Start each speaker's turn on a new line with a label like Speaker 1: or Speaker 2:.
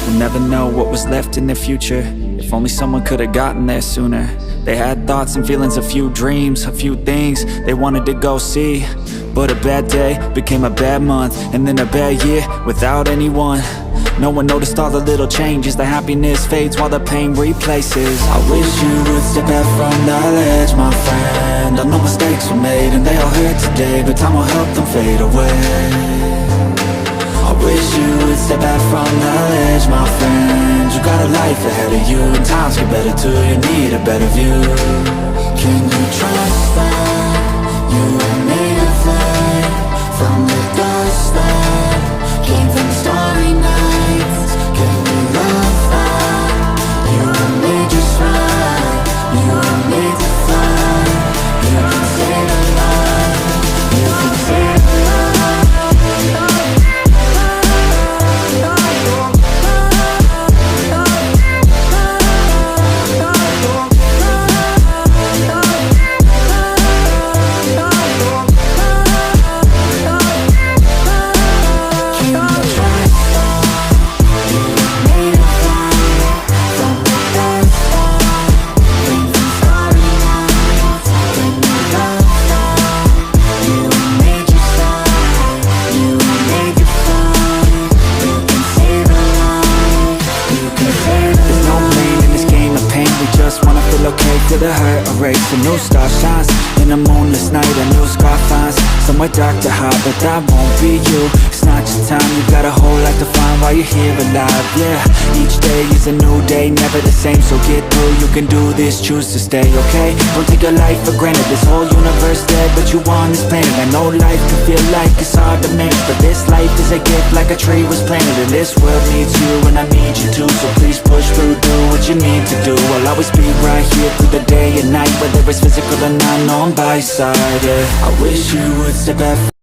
Speaker 1: We'll never know what was left in the future. If only someone could have gotten there sooner. They had thoughts and feelings, a few dreams, a few things they wanted to go see. But a bad day became a bad month, and then a bad year without anyone. No one noticed all the little changes. The happiness fades while the pain replaces. I wish you would step back from the ledge, my friend. I know mistakes were made and they all hurt today, but time will help them fade away. I wish you would step back from the ledge, my friend. You got a life ahead of you, and times get better too. You need a better view. Can you trust that you were made of light from the dust that came from starry nights? Can you love that you were made just right? You were made to fly. You can save a life. You can save a life. Feel the hurt erase, a new star shines in a moonless night, a new scar finds somewhere dark to hide, but that won't be you. It's not your time, you got a whole life to find while you're here alive, yeah. Each day is a new day, never the same, so get through. You can do this, choose to stay, okay? Don't take your life for granted, this whole universe dead, but you on this planet. I know life can feel like it's hard to manage, but this life is a gift like a tree was planted. And this world needs you and I need you too, so please push through, do what you need to do. I'll always be right here through the day and night, whether it's physical or not, no, I'm by your side, yeah. I wish you would step back.